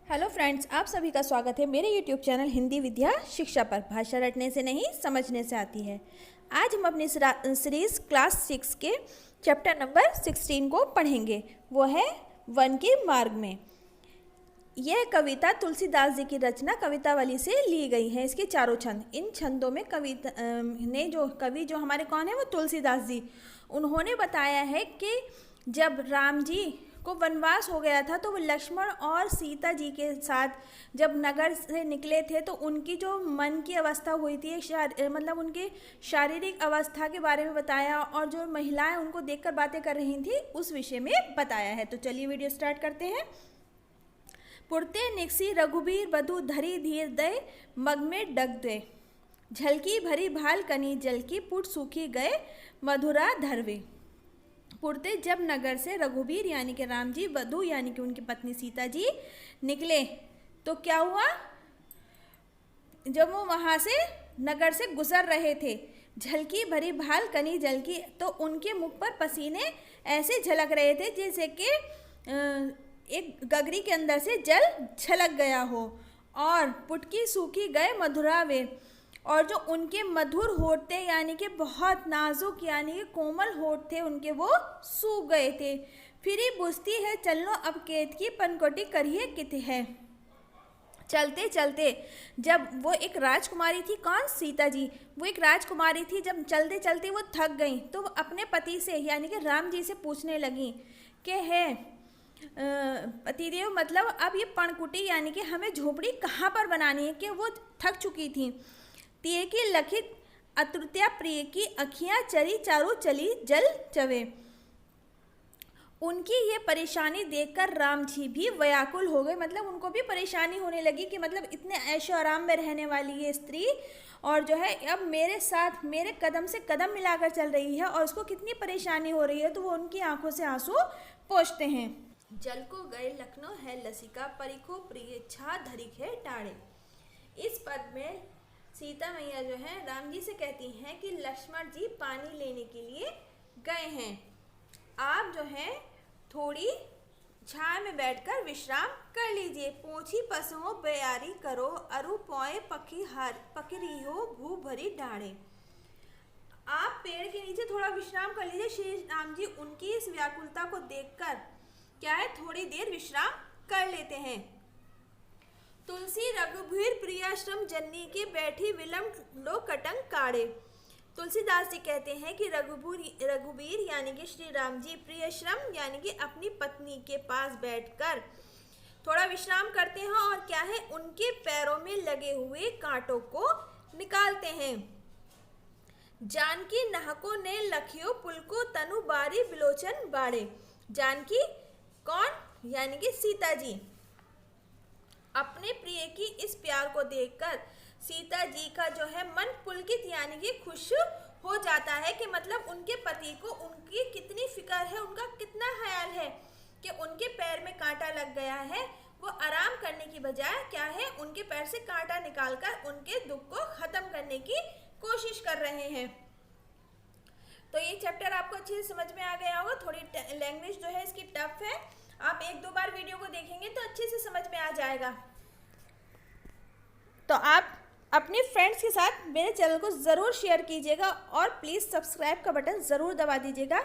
Hello friends, आप सभी का स्वागत है मेरे यूट्यूब चैनल हिंदी विद्या शिक्षा पर। भाषा रटने से नहीं, समझने से आती है। आज हम अपनी सीरीज क्लास 6 के चैप्टर नंबर 16 को पढ़ेंगे। वो है वन के मार्ग में। यह कविता तुलसीदास जी की रचना कवितावली से ली गई है। इसके चारों छंद, इन छंदों में कवि जो हमारे कौन है, वो तुलसीदास जी। उन्होंने बताया है कि जब राम जी को वनवास हो गया था तो वो लक्ष्मण और सीता जी के साथ जब नगर से निकले थे तो उनकी जो मन की अवस्था हुई थी, मतलब उनकी शारीरिक अवस्था के बारे में बताया, और जो महिलाएं उनको देखकर बातें कर रही थी उस विषय में बताया है। तो चलिए वीडियो स्टार्ट करते हैं। पुरते निकसी रघुबीर बधु धरी धीर दय, मग में डग दे, झलकी भरी भाल कनी जल की, पुट सूखी गए मधुरा धरवे। पुरते जब नगर से रघुबीर यानी कि राम जी, वधु यानी कि उनकी पत्नी सीता जी निकले तो क्या हुआ, जब वो वहाँ से नगर से गुजर रहे थे, झलकी भरी भाल कनी जल की, तो उनके मुख पर पसीने ऐसे झलक रहे थे जैसे कि एक गगरी के अंदर से जल छलक गया हो। और पुटकी सूखी गए मधुरा वे, और जो उनके मधुर होठ थे यानी कि बहुत नाजुक यानी कि कोमल होठ थे उनके, वो सूख गए थे। फिर ही बुझती है चलनो अब केत की, पनकोटी करिए कित है। चलते चलते, जब वो एक राजकुमारी थी, कौन, सीता जी, वो एक राजकुमारी थी, जब चलते चलते वो थक गई तो वो अपने पति से यानी कि राम जी से पूछने लगी कि है पतिदेव, मतलब अब ये पनकुटी यानी कि हमें झोपड़ी कहाँ पर बनानी है, कि वो थक चुकी थी। तिये की लखित अतृत्या प्रिय की अखियां चरी चारों चली जल चवे। उनकी ये परेशानी देखकर राम जी भी व्याकुल हो गए, मतलब उनको भी परेशानी होने लगी कि मतलब इतने ऐशो आराम में रहने वाली ये स्त्री, और जो है अब मेरे साथ मेरे कदम से कदम मिलाकर चल रही है और उसको कितनी परेशानी हो रही है। तो वो उनकी आंखों से आंसू पोंछते हैं। जल को गए लखनऊ है लसिका, परिखो प्रिय छा धरिक है टाड़े। इस पद में सीता मैया जो है राम जी से कहती हैं कि लक्ष्मण जी पानी लेने के लिए गए हैं, आप जो है थोड़ी छाया में बैठकर विश्राम कर लीजिए। पोछी पसुओं बयारी करो, अरु पोए पकड़ी हो भू भरी डाढ़े। आप पेड़ के नीचे थोड़ा विश्राम कर लीजिए। श्री राम जी उनकी इस व्याकुलता को देखकर क्या है, थोड़ी देर विश्राम कर लेते हैं। तुलसी रघुबीर प्रियाश्रम जन्नी की, बैठी विलम लो कटंग काढ़े। तुलसीदास जी कहते हैं कि रघुबीर यानी कि श्री राम जी प्रियश्रम यानी कि अपनी पत्नी के पास बैठकर थोड़ा विश्राम करते हैं, और क्या है, उनके पैरों में लगे हुए कांटों को निकालते हैं। जानकी नहको ने लखियो पुलको तनु बारी बिलोचन बाड़े। जानकी कौन, यानी कि सीता जी। अपने प्रिय की इस प्यार को देखकर सीता जी का जो है मन पुलकित यानी कि खुश हो जाता है, कि मतलब उनके पति को उनकी कितनी फिक्र है, उनका कितना ख्याल है कि उनके पैर में कांटा लग गया है। वो आराम करने की बजाय क्या है, उनके पैर से कांटा निकालकर उनके दुख को खत्म करने की कोशिश कर रहे हैं। तो ये चैप्टर आपको अच्छे से समझ में आ गया होगा। थोड़ी लैंग्वेज जो है इसकी टफ है, आप एक दो बार वीडियो को देखेंगे तो अच्छे से समझ में आ जाएगा। तो आप अपने फ्रेंड्स के साथ मेरे चैनल को ज़रूर शेयर कीजिएगा और प्लीज़ सब्सक्राइब का बटन ज़रूर दबा दीजिएगा।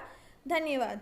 धन्यवाद।